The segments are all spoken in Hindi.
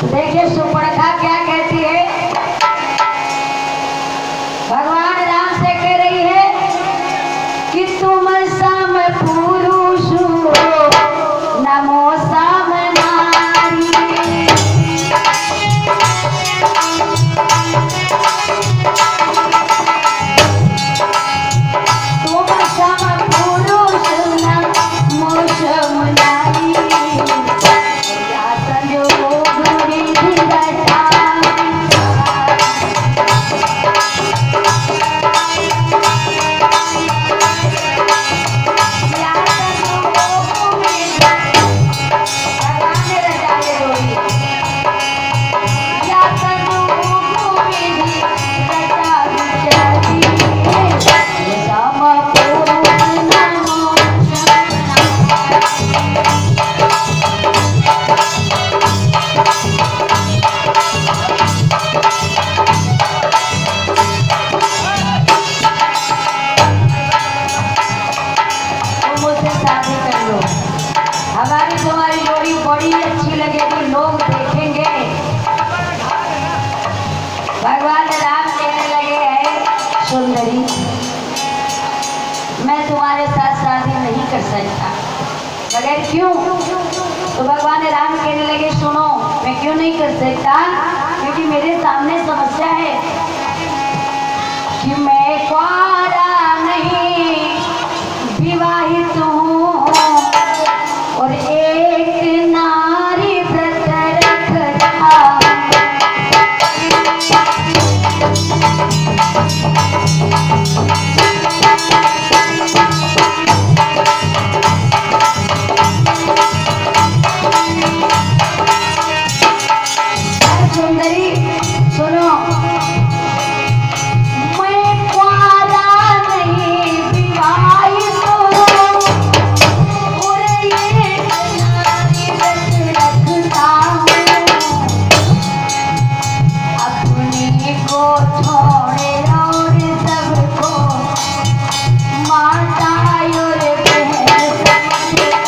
देखिए सुपर्णखा क्या कहती है, भगवान राम से कह रही है कि तुम सम पुरुष नमो सम नारी। तुम सम पुरुष नमो सम नारी। या संयोग विधि रचा हमारी तुम्हारी जोड़ी बड़ी अच्छी लगेगी, लोग देखेंगे। भगवान राम कहने लगे हैं सुंदरी, मैं तुम्हारे साथ शादी नहीं कर सकता। बगैर क्यों? तो भगवान राम कहने लगे सुनो, मैं क्यों नहीं कर सकता, क्योंकि मेरे सामने समस्या है कि मैं कुआरा नहीं, विवाहित हूँ और एक नारी व्रत रखता। सुंदरी सुनो, मैं कुआरा नहीं, विवाहित हूँ और एक नारी व्रत रखता हूँ। अपने को छोड़े और सबको माता और बहन समझता।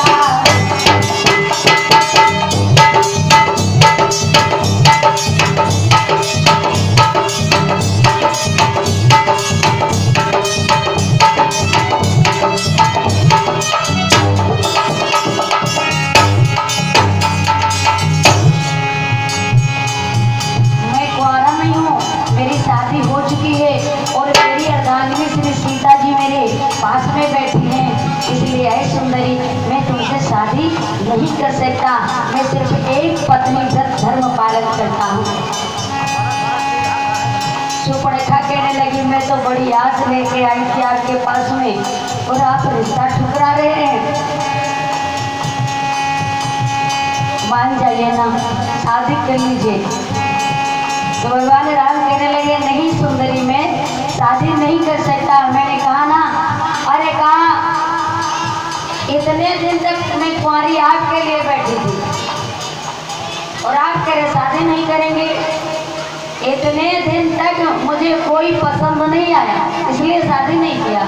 मैं कुआरा नहीं हूँ, मेरी शादी हो चुकी है और मेरी अर्धांगिनी श्री सीता जी मेरे पास में बैठी हैं। इसलिए है सुंदरी, मैं तुमसे शादी नहीं कर सकता। मैं सिर्फ एक पत्नी व्रत धर्म पालन करता हूँ। सुपर्णखा कहने लगी मैं तो बड़ी आस लेके आई थी आपके पास में और आप रिश्ता ठुकरा रहे हैं। मान जाइए ना, शादी कर लीजिए। तो भगवान राम कहने लगे नहीं सुंदरी, मैं शादी नहीं कर सकता। मैंने कहा ना, अरे कहा इतने दिन तक मैं कुंवारी आपके लिए बैठी थी और आप कह रहे शादी नहीं करेंगे। इतने दिन तक मुझे कोई पसंद नहीं आया, इसलिए शादी नहीं किया।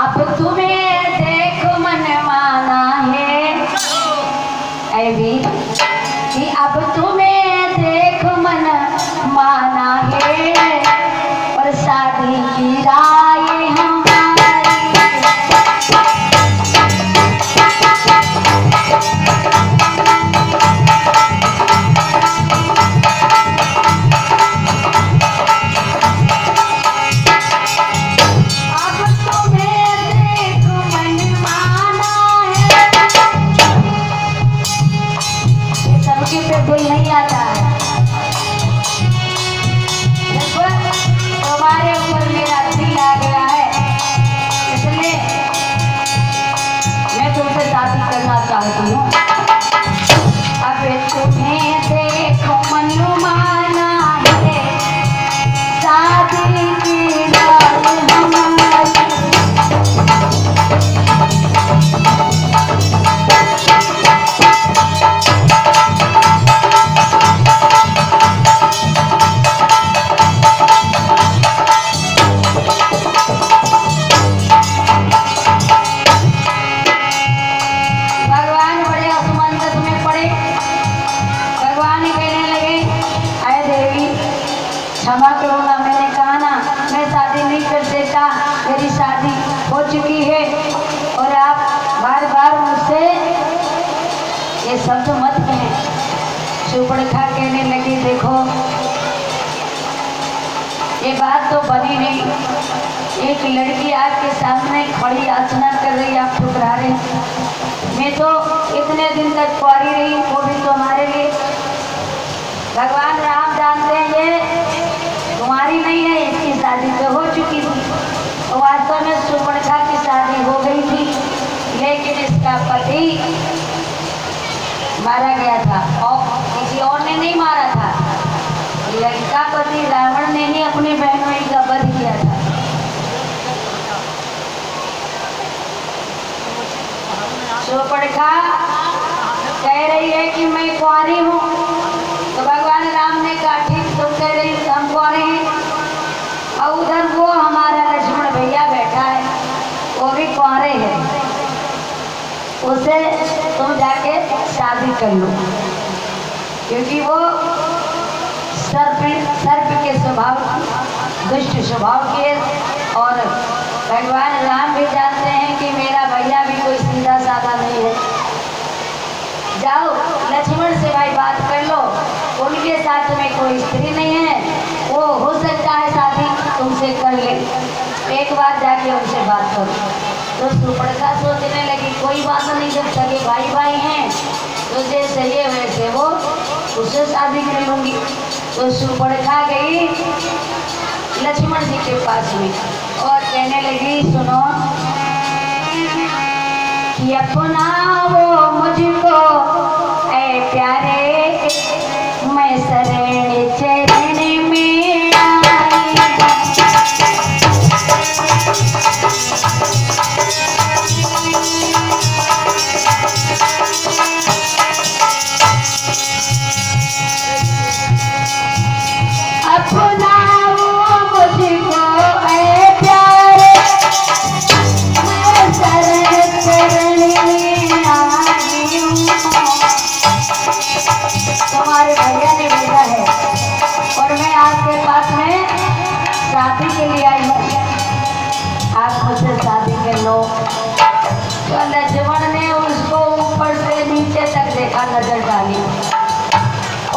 अब तुम्हें देखो मन माना है वीर, कि अब तुम्हें देखो मन माना है और शादी की राय हमारी। अब तुम्हें देखो मन माना है, ये सबके पे दिल नहीं आता है। देखो तुम्हारे ऊपर मेरा दिल आ गया है, इसलिए मैं तुमसे शादी करना चाहती हूँ। अब तुम्हें देखो मन माना है, शादी की राय हमारी। भगवान बड़े शब्द मत कहें। शूर्पणखा कहने लगी देखो ये बात तो बनी नहीं, एक लड़की आपके सामने खड़ी याचना कर रही, आप ठुकरा रहे। मैं तो इतने दिन तक कुंवारी रही, वो भी तुम्हारे लिए। भगवान राम जानते हैं ये कुंवारी नहीं है, इसकी शादी तो हो चुकी थी। तो वास्तव में शूर्पणखा की शादी हो गई थी, लेकिन इसका पति मारा गया था और किसी और ने नहीं मारा था। लंका पति रावण ने ही अपने बहनों का वध किया था। शूर्पणखा कह रही है कि मैं कुंवारी हूँ, तो भगवान राम ने कहा ठीक तुम कह रही हो हम कुंवारे हैं। और उधर वो हमारा लक्ष्मण भैया बैठा है, वो भी कुंवारे हैं, उसे तुम जाके शादी कर लो, क्योंकि वो सर्प के स्वभाव, दुष्ट स्वभाव के। और भगवान राम भी जानते हैं कि मेरा भैया भी कोई सीधा साधा नहीं है। जाओ लक्ष्मण से भाई बात कर लो, उनके साथ में कोई स्त्री नहीं है, वो हो सकता है शादी तुमसे कर ले, एक बार जाके उनसे बात करो। तो शूर्पणखा सोचने लगी कोई बात नहीं, जब सगे भाई भाई हैं तो जैसे ये वैसे वो उससे शादी कर लूँगी। तो शूर्पणखा गई लक्ष्मण जी के पास में और कहने लगी सुनो कि अपना वो मुझको ऐ प्यारे मैं शरण चरण में आई। अपना वो मुझको ऐ प्यारे मैं शरण चरण में आई हूँ। तुम्हारे भैया ने भेजा है और मैं आपके पास में शादी के लिए आई हूँ, आप मुझसे शादी कर लो। तो लक्ष्मण ने उसको ऊपर से नीचे तक देखा, नजर डाली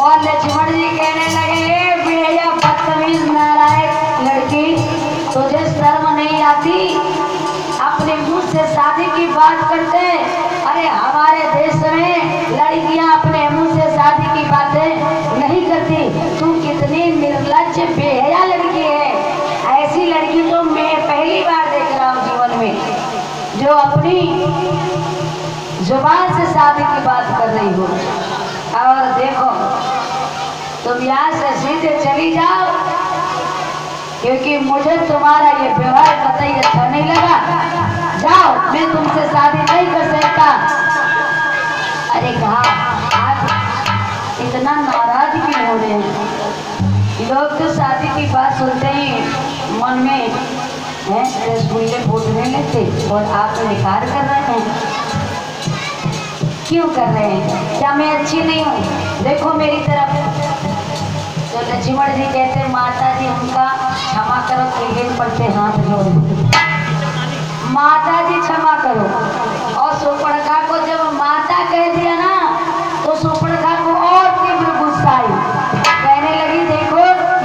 और लक्ष्मण जी कहने लगे भैया बदतमीज नालायक लड़की, तुझे शर्म नहीं आती? अपने मुंह से शादी की बात करते। अरे हमारे देश में लड़कियां अपने मुंह से शादी की बातें नहीं करती। तू कितनी निर्लज्ज बेहया लड़की है। ऐसी लड़की तो मैं पहली बार देख रहा हूँ जीवन में, जो अपनी जुबान से शादी की बात कर रही हो। और देखो तुम यहाँ से सीधे चली जाओ, क्योंकि मुझे तुम्हारा ये व्यवहार कतई अच्छा नहीं लगा। जाओ, मैं तुमसे शादी नहीं कर सकता। अरे कहा आप इतना नाराज क्यों हो रहे हैं? लोग तो शादी की बात सुनते ही मन में रसगुल्ले फूटने लगते और आप इनकार कर रहे हैं। क्यों कर रहे हैं? क्या मैं अच्छी नहीं हूँ? देखो मेरी तरफ। तो लक्ष्मण जी कहते माता जी उनका क्षमा करो, गिर पड़ते हाथ जोड़। माता जी क्षमा करो। और शूर्पणखा को जब माता कह दिया ना, तो शूर्पणखा को और तीव्र गुस्सा आई। कहने लगी देखो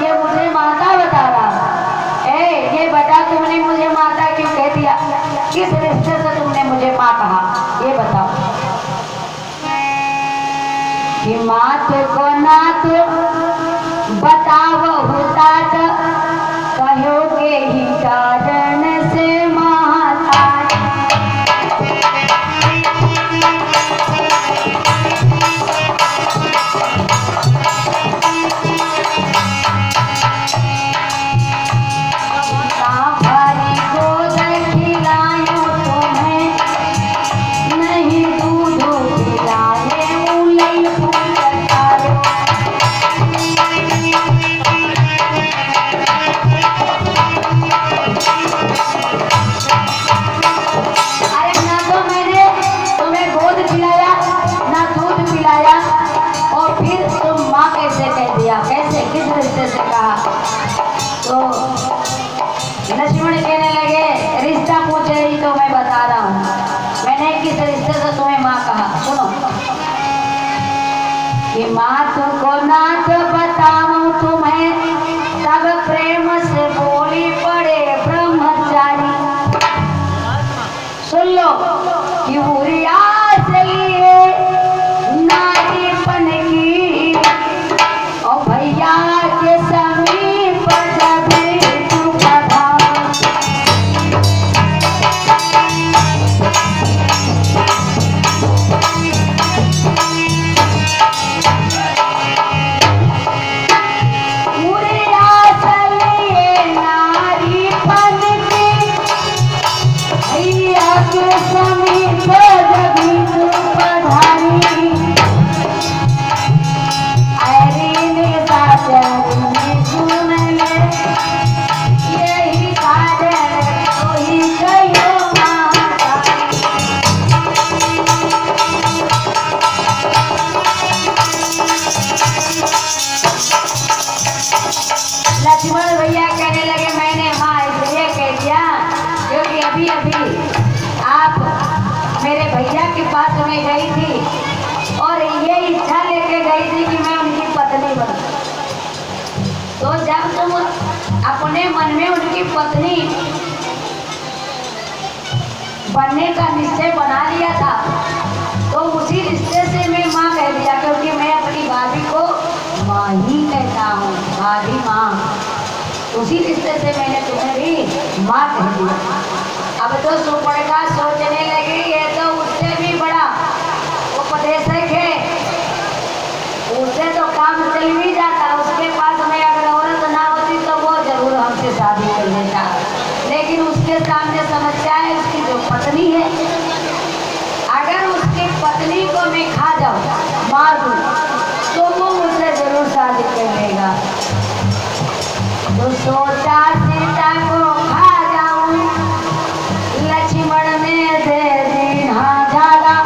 ये मुझे माता बता रहा। ये बता तुमने मुझे माता क्यों कह दिया? किस रिश्ते से तुमने मुझे माँ कहा, ये बताओ। कि मात को नात बताव होता कहोगे ही कारण से माता। भारी गोद खिलायो तुम्हें, नहीं दूध पिलाए उलई फूल। मात को नाथ बताऊं तुम्हें, तब प्रेम से बोली पड़े ब्रह्मचारी। सुन लो कि उरिया से लिए नारीपन की, और भैया के समीप जब तू पधार। लक्ष्मण भैया कहने लगे मैंने माँ इसलिए कह दिया क्योंकि अभी अभी आप मेरे भैया के पास में गई थी और ये इच्छा लेके गई थी कि मैं उनकी पत्नी बनूं। तो जब तुम अपने मन में उनकी पत्नी बनने का निश्चय बना लिया था, तो उसी रिश्ते से मैं माँ कह दिया, क्योंकि मैं अपनी भाभी को माँ ही कहता हूँ, भाभी माँ। उसी रिश्ते से मैंने तुम्हें भी माँ कह दिया। अब तो सुपर्णखा सोचने लगी ये तो उससे भी बड़ा उपदेशक है, उससे तो काम चल भी जाता, उसके पास में अगर औरत ना होती तो वो जरूर हमसे शादी कर लेता, लेकिन उसके सामने समस्या है उसकी जो पत्नी है। अगर उसकी पत्नी को मैं खा जाऊँ, मार दूँ, तो वो मुझसे जरूर शादी कर लेगा। तो सोचा सीता को खा जाऊं, लक्ष्मण ने दे दी हाँ झाला।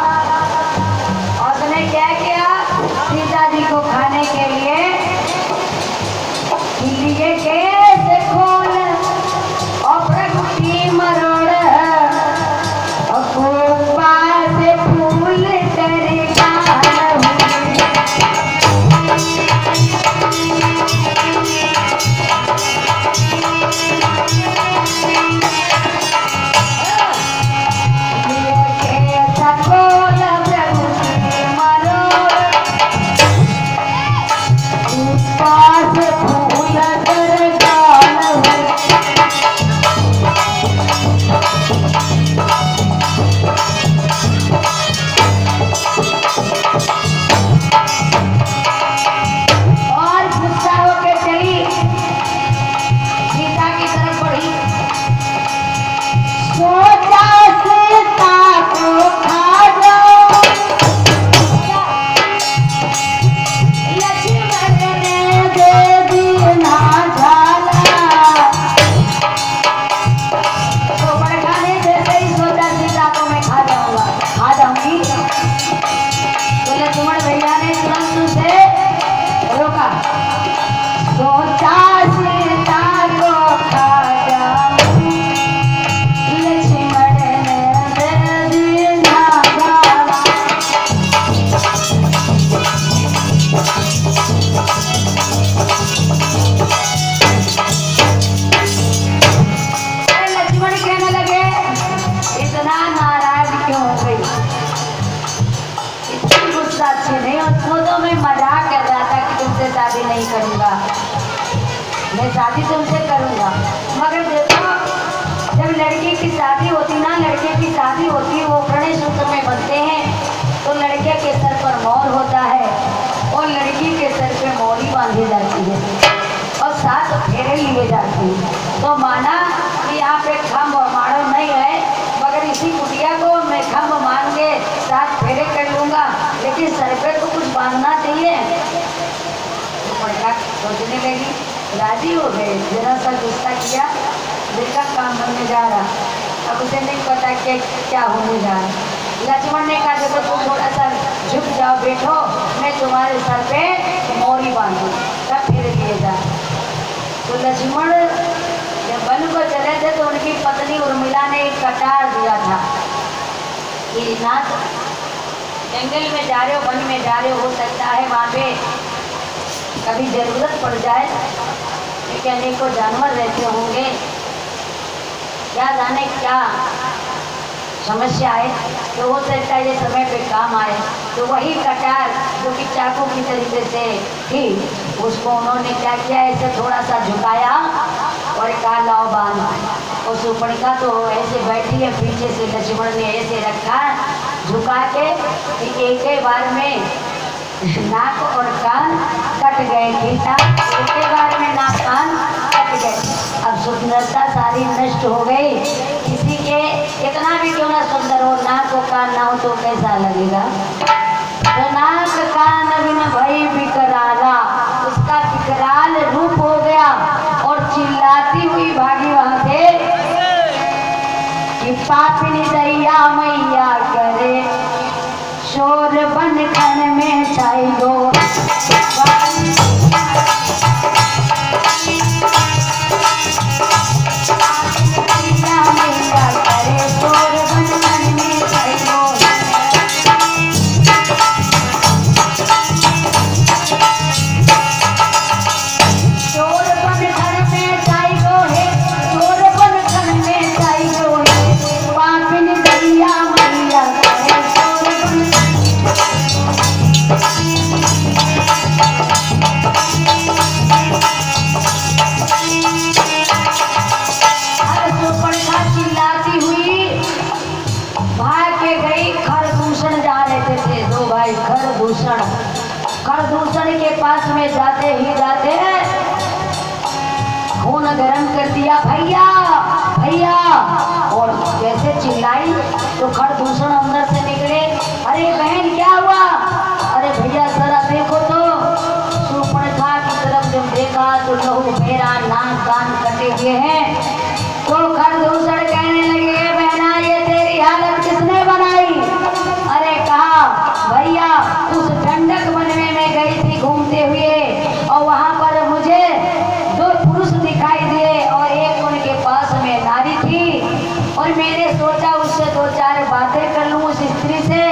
और उसने क्या किया, सीता जी को खाने के लिए कैसे खोल और प्रकृति मरोड़ और फूफा से फूल करेगा। शादी नहीं करूँगा, मैं शादी तुमसे करूँगा। मगर देखो जब लड़की की शादी होती ना, लड़के की शादी होती वो प्रणय सूत्र में बनते हैं, तो लड़के के सर पर मोहर होता है और लड़की के सर पे मोहरी बांधी जाती है और 7 फेरे लिए जाते हैं। तो माना कि यहाँ पे खम्भ मारो नहीं है, मगर इसी कुटिया को मैं खम्भ मान के 7 फेरे कर लूँगा, लेकिन सर पे तो कुछ बांधना चाहिए। सोचने लगी, राजी हो गए, जरा सा गुस्सा किया, देखा काम बनने जा रहा, अब उसे नहीं पता कि क्या होने जा रहा। लक्ष्मण ने कहा देखो तुम थोड़ा सा झुक जाओ, बैठो, मैं तुम्हारे सर पे मोरी बांधू, तब फिर लिए जा। तो लक्ष्मण जब वन को चले थे तो उनकी पत्नी उर्मिला ने एक कटार दिया था कि नाथ जंगल में जा रहे हो, वन में जा रहे हो सकता है वहाँ पे कभी जरूरत पड़ जाए, क्योंकि अनेकों जानवर रहते होंगे, क्या जाने क्या समस्या है, तो हो सकता है ये समय पे काम आए। तो वही कटार जो कि चाकू की तरीके से थी, उसको उन्होंने क्या किया, ऐसे थोड़ा सा झुकाया और कहा लाओ बांध। और सुपर्णिका तो ऐसे बैठी है, पीछे से लक्ष्मण ने ऐसे रखा झुका के कि एक ही बार में नाक और कान कट गए, ठीक था, एक ही बार में नाक कान कट गए। अब सुंदरता सारी नष्ट हो गई। किसी के इतना भी क्यों ना सुंदर हो, नाक और कान ना हो तो कैसा लगेगा। तो नाक कान बिन भई विकराला, उसका विकराल रूप हो गया और चिल्लाती हुई भागी वहां से कि पापिनी दैया मैया करे शोर बन खन में छाई दो। खरदूषण के पास में जाते ही जाते खून गर्म कर दिया, भैया भैया, और जैसे चिल्लाई तो खरदूषण अंदर से निकले। अरे बहन क्या हुआ? अरे भैया जरा देखो तो। सुपर्णखा की तरफ जब देखा तो लहू मेरा नाक कान कटे हुए हैं। तो खरदूषण कहने लगे, बहना ये तेरी हालत किसने बनाई? अरे कहा भैया उस ठंडक वन में मैं गई थी घूमते हुए, और वहां पर मुझे दो पुरुष दिखाई दिए और एक उनके पास में नारी थी, और मैंने सोचा उससे दो चार बातें कर लूं उस स्त्री से,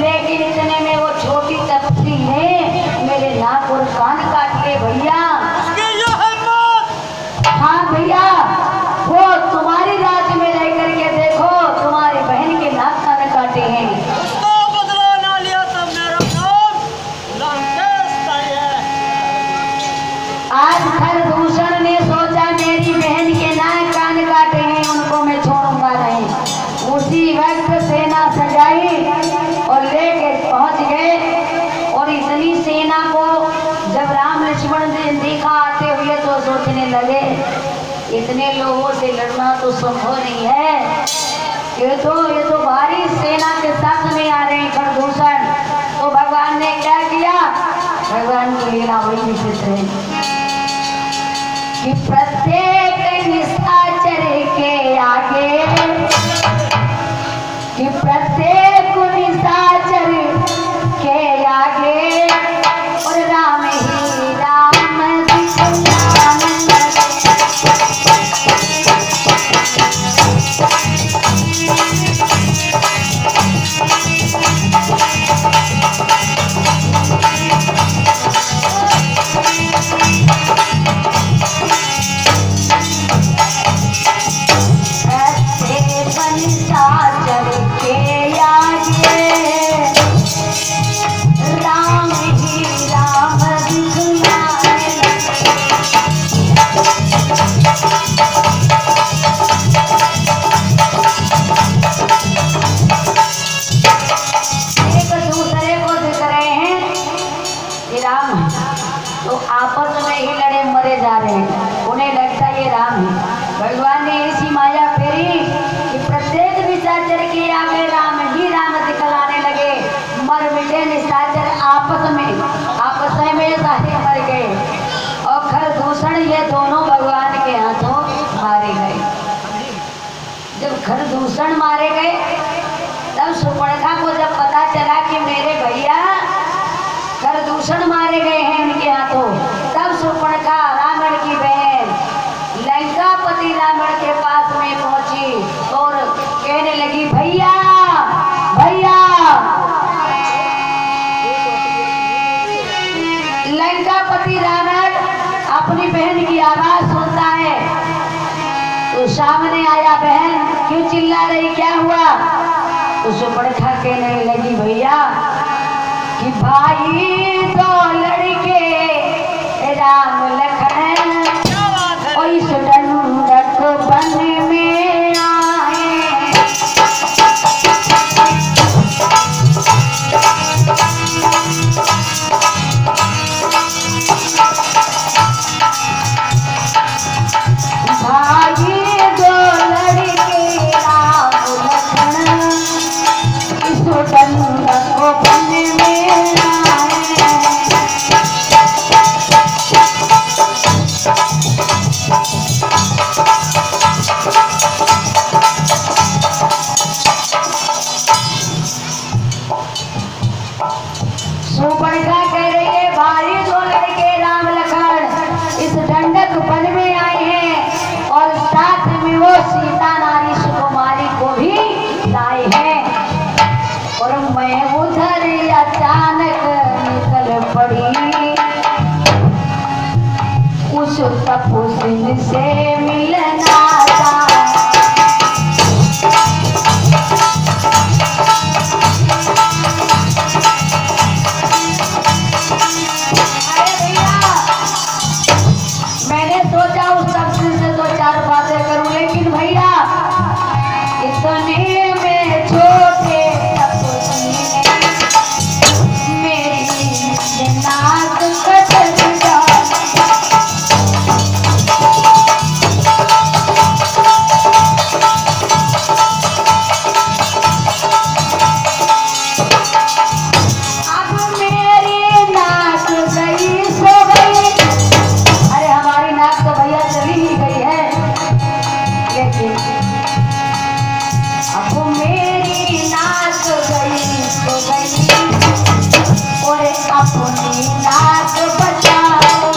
लेकिन इतने में वो छोटी तपसी ने मेरे नाक और कान काट लिए। भैया हाँ भैया, वो तुम्हारी राज्य में रह करके देखो तुम्हारी बहन के नाक कान काटे हैं। आज खरदूषण ने सोचा मेरी बहन के नाक कान काटे हैं, उनको मैं छोड़ूंगा नहीं। उसी वक्त सेना सजाई और लेके पहुंच गए। और इतनी सेना को जब राम लक्ष्मण ने देखा आते हुए तो सोचने लगे इतने लोगों से लड़ना तो संभव नहीं है, ये तो भारी सेना के साथ में आ रहे हैं खरदूषण। तो भगवान ने क्या किया? भगवान की लीला बड़ी विचित्र है कि प्रत्येक निशाचर के आगे, कि प्रत्येक निशाचर के आगे और राम ही राम खरदूषण मारे गए। तब सुपर्णखा को जब पता चला कि मेरे भैया खरदूषण मारे गए हैं इनके हाथों, तब सुपर्णखा रावण की बहन लंकापति रावण के पास में पहुंची और कहने लगी भैया भैया अपनी बहन की आवाज सुनता है तो सामने आया, बहन क्यों चिल्ला रही, क्या हुआ? तो सुपर्णखा कहने लगी, भैया कि भाई दो लड़के राम लखन और इस दंडक वन में आए। भाई दो लड़के राम लखन इस दंडक वन में आए। सुपर्णखा कह रही है, भाई दो लड़के राम लखन इस दंडक वन में आए हैं और साथ में वो सीता नारी सुकुमारी को भी लाए हैं। और मैं उधर अचानक निकल पड़ी उस तपस्विनी से मिलना था। मैंने सोचा उस तपस्वी से दो चार बातें करूं, लेकिन भैया इतने में छोटे तपस्वी ने मेरी नाक कट दिया। अब मेरी नाक गई सो गई। अरे हमारी नाक तो भैया चली ही गई है, लेकिन अब मेरी नाक गई सो गई और अपनी नाक बचाओ।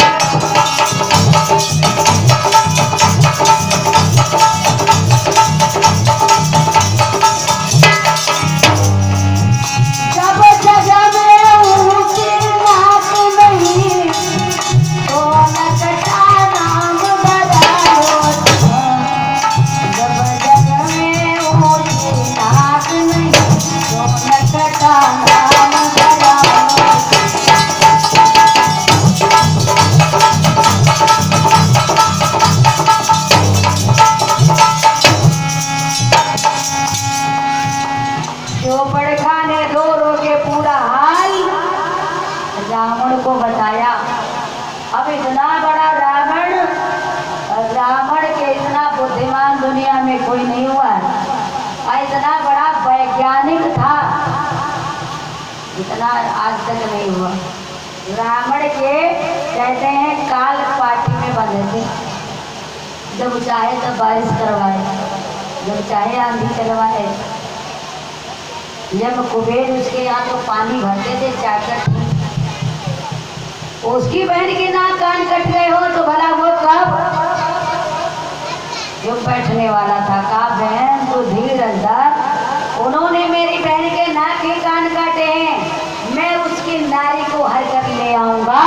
जब जगह में ऊंची नाक नहीं तो नकटा नाम बदलो। जब जगह में ऊंची नाक नहीं तो नकटा नाम बदलो। सुपर्णखा ने रो रो के पूरा हाल रावण को बताया। अब इतना बड़ा रावण, रावण के इतना बुद्धिमान दुनिया में कोई नहीं हुआ और इतना बड़ा वैज्ञानिक था, इतना आज तक नहीं हुआ। रावण के कहते हैं काल पार्टी में बंधे थे, जब चाहे तब बारिश करवाए, जब चाहे आंधी चलवाए। जब कुबेर उसके यहाँ तो पानी भरते थे चाकर, उसकी बहन के नाक कान कट गए हो तो भला वो कब जो बैठने वाला था। कहा बहन तो धीरज धर, उन्होंने मेरी बहन के नाक के कान काटे हैं, मैं उसकी नारी को हर कर ले आऊंगा,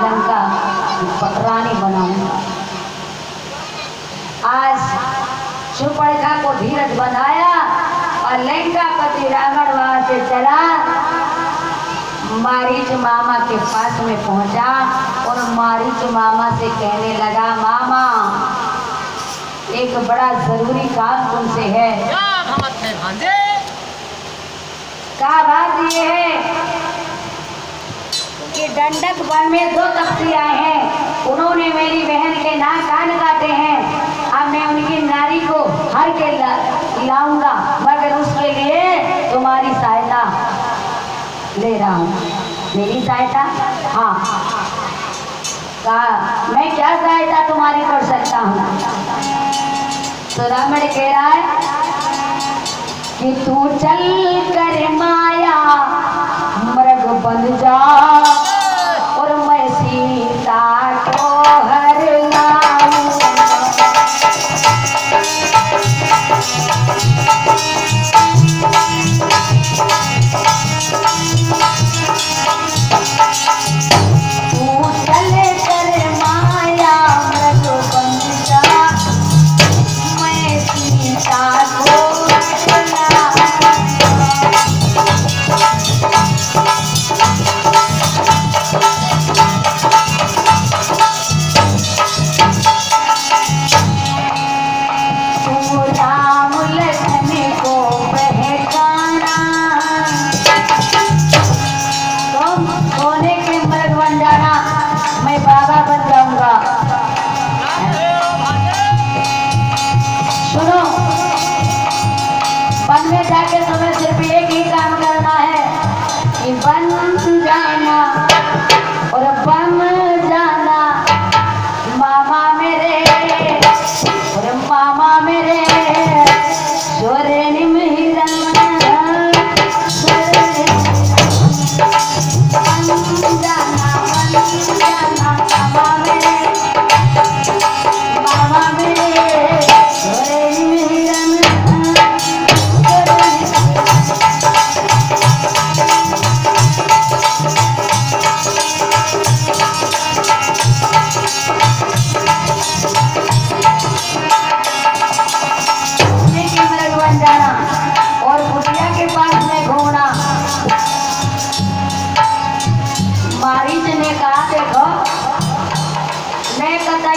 लंका पटरानी बनाऊंगा। आज सुपर्णखा को धीरज बनाया और लंकापति रावण वहां से चला, मारीच मामा के पास में पहुंचा और मारीच मामा से कहने लगा, मामा एक बड़ा जरूरी काम तुमसे है। क्या बात ये है कि दंडक वन में दो तपस्वी आए हैं, उन्होंने मेरी बहन के नाक कान काटे हैं। अब मैं उनकी नारी को हर के लाऊंगा, मगर उसके लिए तुम्हारी सहायता ले रहा हूँ। मेरी सहायता? हाँ। कहा मैं क्या सहायता तुम्हारी कर सकता हूँ? तो रावण कह रहा है कि तू चल कर माया मृग बन जा और मैं सीता को हर लाऊं। तू चल कर माया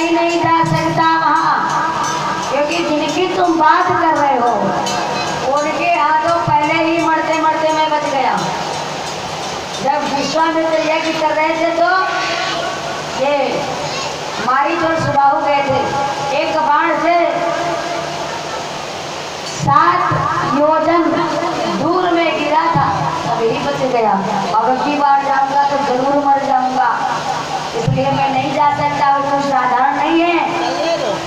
ही नहीं जा सकता वहाँ, क्योंकि जिनकी तुम बात कर रहे हो उनके हाथों पहले ही मरते मरते मैं बच गया। जब विश्वामित्र यज्ञ कर रहे थे तो ये मारीच और सुबाहु गए थे, एक बाण से 7 योजन दूर में गिरा था, तभी बच गया। अब की बार जाऊंगा तो जरूर मर जाऊंगा, इसलिए मैं नहीं जा सकता। वो कुछ साधारण नहीं है।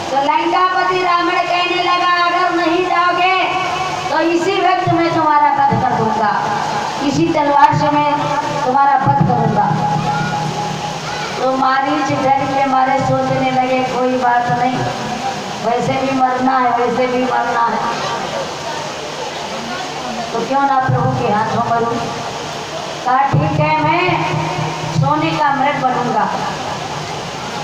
तो लंकापति रावण कहने लगा, अगर नहीं जाओगे तो इसी वक्त मैं तुम्हारा वध कर दूंगा, इसी तलवार से मैं तुम्हारा वध करूंगा। तो मारीच डर के मारे सोचने लगे, कोई बात नहीं, वैसे भी मरना है, वैसे भी मरना है, तो क्यों ना प्रभु के हाथों मरूं। कहा ठीक है, मैं सोने का मृग बनूंगा।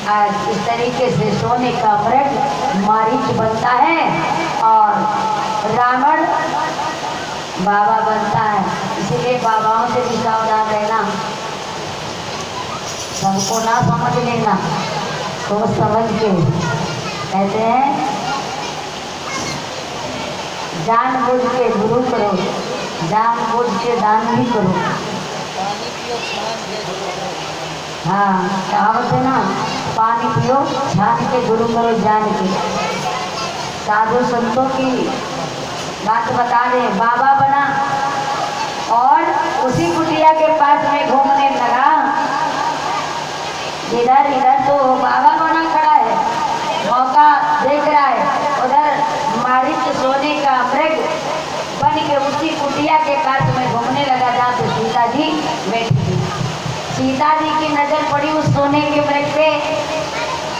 आज इस तरीके से सोने का मृग मारीच बनता है और रावण बाबा बनता है। इसीलिए बाबाओं से भी सावधान रहना, सबको ना समझ लेना, तो समझ के कहते हैं जानबूझ के गुरु करो, जानबूझ के दान भी करो। हाँ, कहावत है ना, पानी पियो छान के गुरु करो जान के। साधु संतों की बात बता दे, बाबा बना और उसी कुटिया के पास में घूमने लगा। इधर इधर तो बाबा बना खड़ा है, मौका देख रहा है, उधर मारीच सोने का मृग बन के उसी कुटिया के पास में घूमने लगा जहाँ पे सीता जी बैठी थी। सीता जी की नजर पड़ी उस सोने के मृग पे,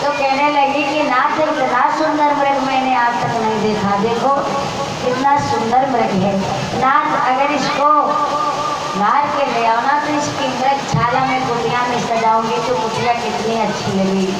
तो कहने लगी कि नाथ इतना सुंदर मृग मैंने आज तक नहीं देखा, देखो कितना सुंदर मृग है। नाथ अगर इसको मार के ले आओ ना तो इसकी मृग छाला में कुटिया में सजाऊंगी तो कुटिया कितनी अच्छी लगेगी।